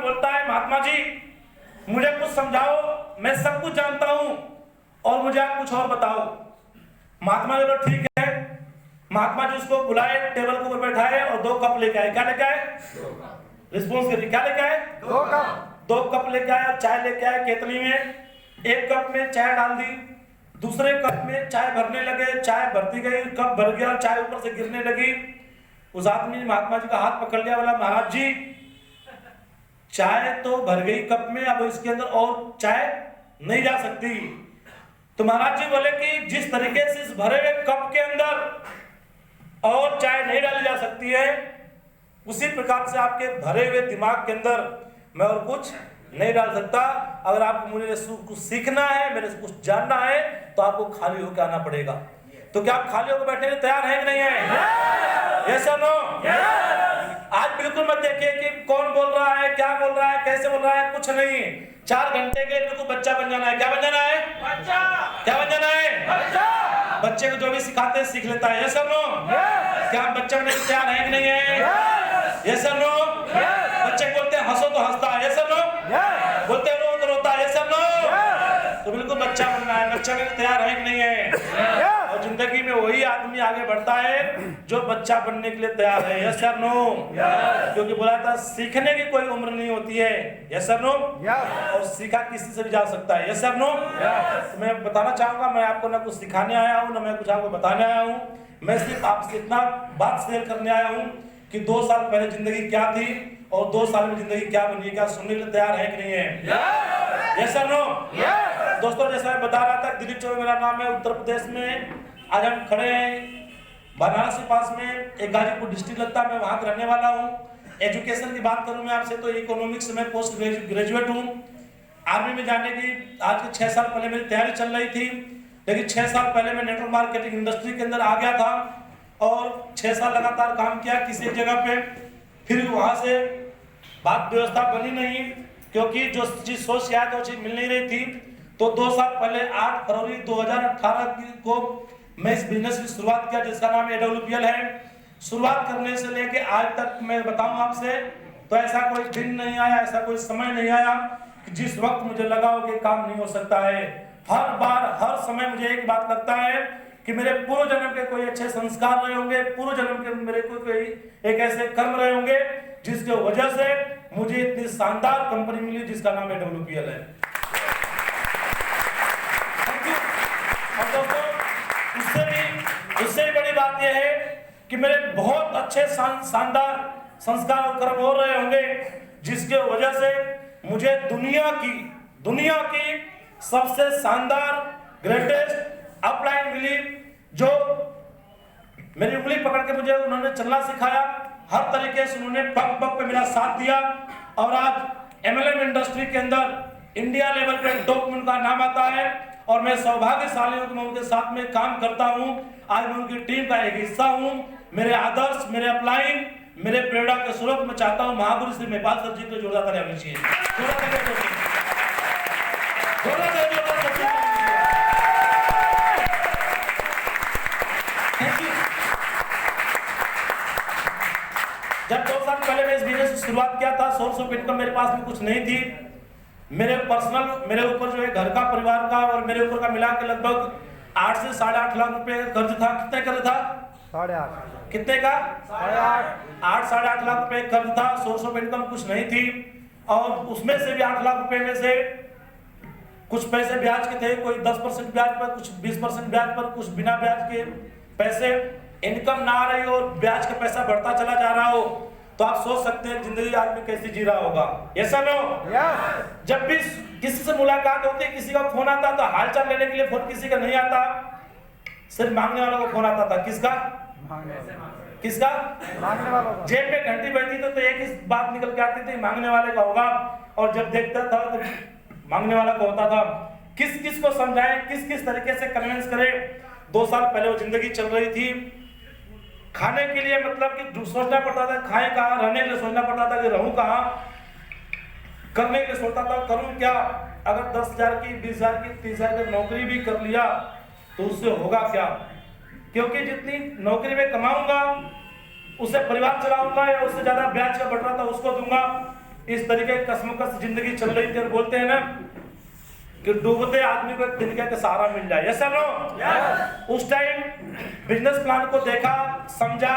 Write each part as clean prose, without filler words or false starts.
बोलता है महात्मा जी मुझे कुछ समझाओ, मैं सब कुछ जानता हूं और मुझे आप कुछ और बताओ। महात्मा जी बोले ठीक है। महात्मा जी उसको बुलाए, टेबल के ऊपर बैठाए और 2 कप लेके आए। क्या लेके आए? रिस्पॉन्स करिए, क्या लेके आए? 2 कप लेके आए और चाय लेके आए केतली में। 1 कप में चाय डाल दी, दूसरे कप में चाय भरने लगे, चाय भरती गई, कप भर गया, चाय ऊपर से गिरने लगी। उस आदमी ने महात्मा जी का हाथ पकड़ लिया, बोला महाराज जी चाय तो भर गई कप में, अब इसके अंदर और चाय नहीं जा सकती। तो महाराज जी बोले कि जिस तरीके से इस भरे हुए कप के अंदर और चाय नहीं डाली जा सकती है, उसी प्रकार से आपके भरे हुए दिमाग के अंदर मैं और कुछ नहीं डाल सकता। अगर आपको मुझे कुछ सीखना है, मेरे से कुछ जानना है, तो आपको खाली होकर आना पड़ेगा। तो क्या आप खाली होकर बैठने के लिए तैयार हैं कि नहीं है? यस और नो? आज बिल्कुल मत देखिए कि कौन बोल रहा है, क्या बोल रहा है, कैसे बोल रहा है, कुछ नहीं। 4 घंटे के बिल्कुल बच्चा बन जाना है। क्या बन जाना है? बच्चा। क्या बन जाना है? बच्चा। बच्चे को जो भी सिखाते हैं सीख लेता है। यस और नो? क्या आप बच्चा बनने के लिए तैयार हैं कि नहीं है? यस और नो? बच्चे बोलते हैं हंसो तो हंसता है। यस और नो? बोलते हैं रो तो रोता है। यस और नो? तो बिल्कुल बच्चा बनना है। बच्चा बनने के लिए तैयार है कि नहीं है? और जिंदगी में वही आदमी आगे बढ़ता है जो बच्चा बनने के लिए तैयार है। यस और नो? क्योंकि बोला था सीखने की कोई उम्र नहीं होती है। यस और नो? और सीखा किसी से भी जा सकता है। यस और नो? तो मैं बताना चाहूंगा, मैं आपको ना कुछ सिखाने आया हूँ, ना मैं कुछ आपको बताने आया हूँ। मैं सिर्फ आपसे इतना बात शेयर करने आया हूँ कि 2 साल पहले जिंदगी क्या थी और 2 साल में जिंदगी क्या बनी है। क्या सुनने के लिए तैयार है कि नहीं है? यस और नो? दोस्तों जैसा मैं बता रहा था, दिलीप चौबे मेरा नाम है, उत्तर प्रदेश में। आज हम खड़े हैं बनारस के पास में, एक गाजीपुर डिस्ट्रिक्ट लगता है, मैं वहाँ का रहने वाला हूँ। एजुकेशन की बात करूँ मैं आपसे तो इकोनॉमिक्स में पोस्ट ग्रेजुएट हूँ। आर्मी में जाने की आज के 6 साल पहले मेरी तैयारी चल रही थी, लेकिन 6 साल पहले मैं नेटवर्क मार्केटिंग इंडस्ट्री के अंदर आ गया था और 6 साल लगातार काम किया किसी एक जगह पे। फिर वहाँ से बात व्यवस्था बनी नहीं, क्योंकि जो चीज सोच आया तो चीज मिल नहीं रही थी। तो 2 साल पहले 8 फरवरी 2018 को मैं इस बिजनेस की शुरुआत किया जिसका नाम AWPL है। शुरुआत करने से लेके आज तक मैं बताऊं आपसे तो ऐसा कोई दिन नहीं आया, ऐसा कोई समय नहीं आया कि जिस वक्त मुझे लगा हो कि काम नहीं हो सकता है। हर बार हर समय मुझे एक बात लगता है कि मेरे पूर्व जन्म के कोई अच्छे संस्कार रहे होंगे, पूर्व जन्म के मेरे कोई एक ऐसे कर्म रहे होंगे जिसके वजह से मुझे इतनी शानदार कंपनी मिली जिसका नाम AWPL है। और दोस्तों उससे भी बड़ी बात यह है कि मेरे बहुत अच्छे शानदार संस्कार और कर्म हो रहे होंगे जिसके वजह से मुझे दुनिया की सबसे शानदार ग्रेटेस्ट अपलाइन मिली, जो मेरी उंगली पकड़ के मुझे उन्होंने चलना सिखाया। हर तरीके से उन्होंने पग पग पे मेरा साथ दिया और आज MLM इंडस्ट्री के अंदर इंडिया लेवल पे टॉप में उनका नाम आता है और मैं सौभाग्यशाली हूं कि मैं उनके साथ में काम करता हूं। आज मैं उनकी टीम का एक हिस्सा हूं। मेरे आदर्श, मेरे अपलाइन, मेरे प्रेरणा के स्रोत में चाहता हूं महागुरु श्री महिपाल सर जी को जोरदार तालियां होनी चाहिए। जब 2 साल पहले मैं इस बिजनेस की शुरुआत किया था, सोर्स ऑफ इनकम मेरे पास में कुछ नहीं थी। मेरे ऊपर जो है घर का, परिवार का और मेरे ऊपर का मिला के लगभग 8 से 8.5 लाख रुपए कर्ज था। कितने कर्ज था? 8.5। कितने का? 8.5 लाख रुपए कर्ज था। सोर्स ऑफ इनकम कुछ नहीं थी और उसमें से भी 8 लाख रुपए में से कुछ पैसे ब्याज के थे, कोई 10% ब्याज पर, कुछ 20% ब्याज पर, कुछ बिना ब्याज के पैसे। इनकम ना आ रही हो और ब्याज का पैसा बढ़ता चला जा रहा हो तो आप सोच सकते हैं जिंदगी आदमी कैसी जी रहा होगा। ऐसा नो? जब भी किसी से मुलाकात होती, किसी का फोन आता तो हालचाल लेने के लिए फोन किसी का नहीं आता, सिर्फ मांगने वालों को फोन आता था। किसका? किसका? मांगने वालों का। जेब में घंटी बजती तो एक ही बात निकल के आती थी, मांगने वाले का होगा। और जब देखता था तो मांगने वाला को होता था। किस किस को समझाएं, किस किस तरीके से कन्विंस करें। 2 साल पहले वो जिंदगी चल रही थी। खाने के लिए मतलब कि सोचना पड़ता था खाएं कहाँ, रहने के लिए सोचना पड़ता था कि रहूं कहाँ, करने के लिए सोचता था करूं क्या। अगर 10,000 की, 20,000 की, 30,000 की नौकरी भी कर लिया तो उससे होगा क्या, क्योंकि जितनी नौकरी में कमाऊंगा उससे परिवार चलाऊंगा या उससे ज्यादा ब्याज का बढ़ रहा था उसको दूंगा। इस तरीके की कसमकस जिंदगी चल रही थी। और बोलते हैं ना कि डूबते आदमी को एक तिनके का सहारा मिल जाए। Yes no? उस टाइम बिजनेस प्लान को देखा, समझा,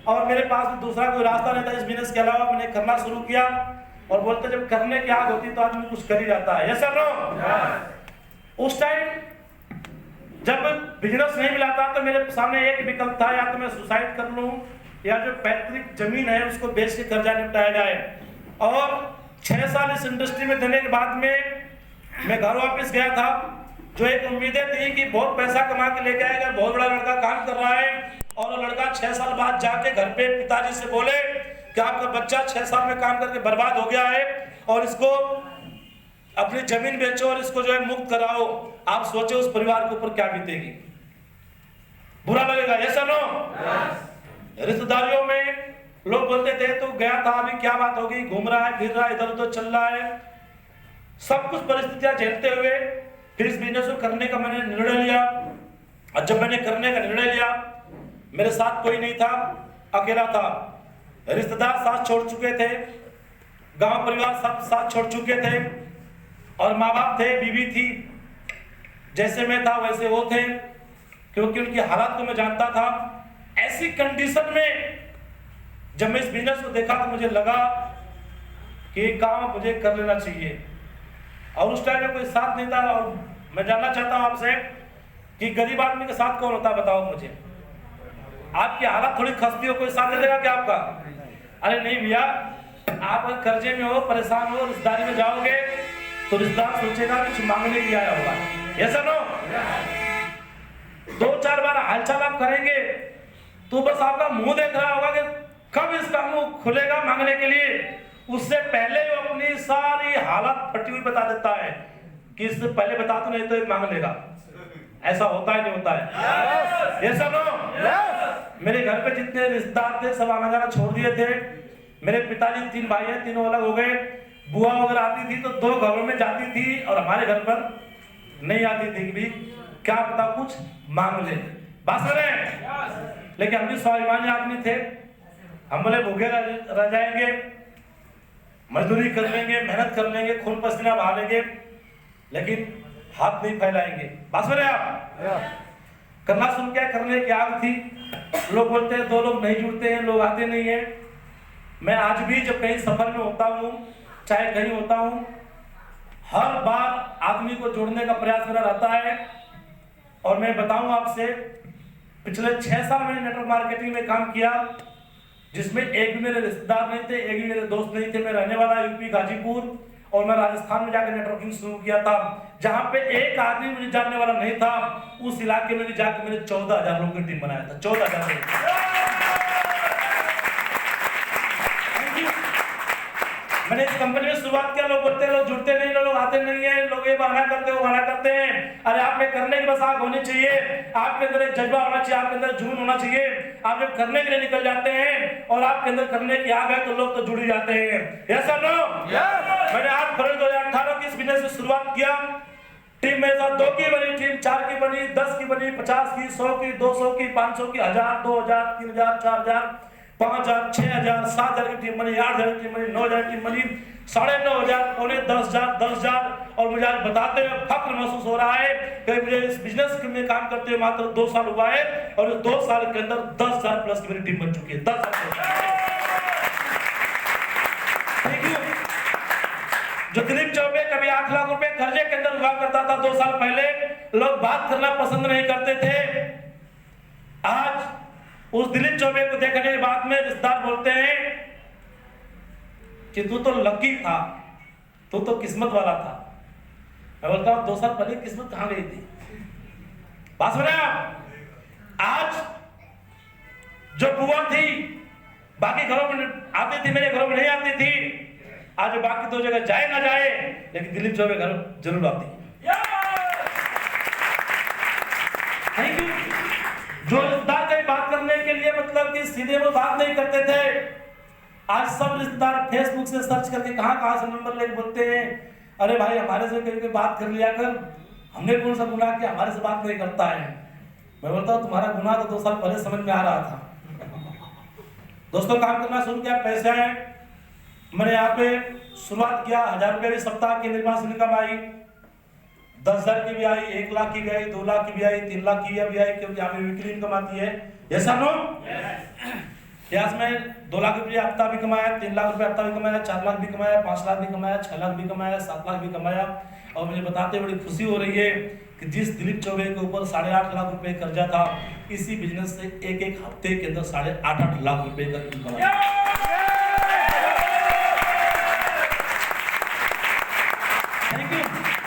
और मेरे पास भी दूसरा कोई रास्ता नहीं था इस बिजनेस के अलावा। मैंने करना शुरू किया और बोलते जब करने की आग होती तो आदमी कुछ कर ही जाता है। Yes no? उस टाइम जब बिजनेस नहीं मिला था तो मेरे सामने एक विकल्प था, या तो मैं सुसाइड कर लूं या जो पैतृक जमीन है उसको बेच के कर्जा निपटाया जाए। और 6 साल इस इंडस्ट्री में देने के बाद में मैं घर वापस गया था। जो एक उम्मीदें थी कि बहुत पैसा कमा के लेके आएगा, बहुत बड़ा लड़का काम कर रहा है, और वो लड़का 6 साल बाद जाके घर पे पिताजी से बोले कि आपका बच्चा 6 साल में काम करके बर्बाद हो गया है और इसको अपनी जमीन बेचो और इसको जो है मुक्त कराओ। आप सोचो उस परिवार के ऊपर क्या बीतेगी, बुरा लगेगा। ऐसा नो? रिश्तेदारियों में लोग बोलते थे तो गया था, अभी क्या बात होगी, घूम रहा है, फिर रहा है, इधर उधर चल रहा है। सब कुछ परिस्थितियां झेलते हुए फिर इस बिजनेस को करने का मैंने निर्णय लिया। और जब मैंने करने का निर्णय लिया, मेरे साथ कोई नहीं था, अकेला था। रिश्तेदार साथ छोड़ चुके थे, गांव परिवार सब साथ छोड़ चुके थे, और माँ बाप थे, बीवी थी। जैसे मैं था वैसे वो थे, क्योंकि उनकी हालात को मैं जानता था। ऐसी कंडीशन में जब मैं इस बिजनेस को देखा तो मुझे लगा कि काम मुझे कर लेना चाहिए। और उस टाइम में कोई साथ नहीं था। और मैं जानना चाहता हूं आपसे कि गरीब आदमी के साथ कौन होता है, बताओ मुझे। आपकी हालत थोड़ी खस्ती हो, कोई साथ दे देगा क्या आपका? अरे नहीं भैया, आप अगर कर्जे में हो, परेशान हो, रिश्तेदारी में जाओगे तो रिश्तेदार सोचेगा कुछ मांगने के आया होगा। ऐसा नो? 2-4 बार हालचाल आप करेंगे तो बस आपका मुंह देख रहा होगा कि कब इसका मुंह खुलेगा मांगने के लिए। उससे पहले वो अपनी सारी हालत फटी हुई बता देता है कि इससे पहले बता तो नहीं तो ये मांग लेगा। ऐसा होता है नहीं होता है? ये सब नो? मेरे घर पे जितने रिश्तेदार थे सब आना जाना छोड़ दिए थे। मेरे पिताजी 3 भाई हैं, तीनों अलग हो गए। बुआ वगैरह आती थी तो 2 घरों में जाती थी और हमारे घर पर नहीं आती थी कि भी क्या पता कुछ मांग ले। बात सुन रहे हैं? लेकिन हम भी स्वाभिमानी आदमी थे। हम बोले भूखे रह जाएंगे, मजदूरी कर लेंगे, मेहनत कर लेंगे, खून पसीना बहा लेंगे, लेकिन हाथ नहीं फैलाएंगे। बात सुन रहे हैं आप? करना सुन क्या करने की आग थी। लोग बोलते हैं 2 लोग नहीं जुड़ते हैं, लोग आते नहीं है। मैं आज भी जब कहीं सफर में होता हूँ, चाहे कहीं होता हूँ, हर बार आदमी को जोड़ने का प्रयास मेरा रहता है। और मैं बताऊं आपसे, पिछले 6 साल मैंने नेटवर्क मार्केटिंग में काम किया, जिसमें एक भी मेरे रिश्तेदार नहीं थे, एक भी मेरे दोस्त नहीं थे। मैं रहने वाला यूपी गाजीपुर, और मैं राजस्थान में जाकर नेटवर्किंग शुरू किया था, जहां पे एक आदमी मुझे जानने वाला नहीं था। उस इलाके में भी जाकर मैंने 14,000 लोगों की टीम बनाया था। 14,000 लोग। मैंने इस कंपनी में शुरुआत किया। लोग बोलते हैं लोग जुड़ते नहीं, लोग आते नहीं है, लोग ये बहाना करते हैं, वो बहाना करते हैं। अरे आप में करने की बस आग होनी चाहिए, आपके अंदर एक जज्बा होना चाहिए, आपके अंदर जुनून होना चाहिए। आप जब करने के लिए निकल जाते हैं और आपके अंदर करने की आग है तो लोग तो जुड़ ही जाते हैं। यस और नो? मैंने 8 फरवरी 2018 की इस बिजनेस से शुरुआत किया। टीम मेरे साथ 2 की बनी, टीम 4 की बनी, 10 की बनी, 50 की, 100 की, 200 की, 500 की, 1000, 2000, 3000, 4000, 5000, 6000, 7000 की टीम बनी, 8000 की टीम बनी, 9000 की टीम बनी, 9,500, पौने 10,000, 10,000। और मुझे आज बताते हुए फक्र महसूस हो रहा है कि मुझे इस बिजनेस में काम करते हुए मात्र 2 साल हुआ है, और इस 2 साल के अंदर 10,000 प्लस की मेरी टीम बन चुकी है। 10,000। जो दिलीप चौबे कभी 8 लाख रुपए कर्जे के अंदर हुआ करता था 2 साल पहले, लोग बात करना पसंद नहीं करते थे। आज उस दिलीप चौबे को देखने के बाद में रिश्तेदार बोलते हैं कि तू तो लकी था, तू तो किस्मत वाला था। मैं बोलता हूं 2 साल पहले किस्मत कहां गई थी? बात सुन रहे हैं आप? आज जो बुआ थी बाकी घरों में आती थी, मेरे घरों में नहीं आती थी। आज बाकी 2 जगह जाए ना जाए, लेकिन दिलीप चौबे घर जरूर आती है। Thank you. जो रिश्तेदार कहीं बात करने के लिए मतलब कि सीधे वो बात नहीं करते थे, आज सब रिश्तेदार फेसबुक से सर्च करके कहां से नंबर लेके बोलते हैं, अरे भाई हमारे से कहीं बात कर लिया कर, हमने कौन सा गुनाह किया, हमारे से बात नहीं करता है। मैं बोलता हूं तुम्हारा गुनाह तो 2 साल पहले समझ में आ रहा था। दोस्तों काम करना शुरू किया, पैसे आए, मैंने यहाँ पे शुरुआत किया, 1000 रुपये भी सप्ताह की निर्माण इनकम आई, 10,000 की भी आई, 1 लाख की भी आई, 2 लाख की भी आई, 3 लाख की भी आई, क्योंकि यहाँ पे वीकली इनकम आती है। ऐसा नो यहाँ में 2 लाख रुपये हफ्ता भी कमाया, 3 लाख रुपये हफ्ता भी कमाया, 4 लाख भी कमाया, 5 लाख भी कमाया, 6 लाख भी कमाया, 7 लाख भी कमाया। और मुझे बताते बड़ी खुशी हो रही है कि जिस दिलीप चौबे के ऊपर 8.5 लाख रुपए कर्जा था, इसी बिजनेस से एक हफ्ते के अंदर 8.5 लाख रुपए का इनकम आया। Thank you.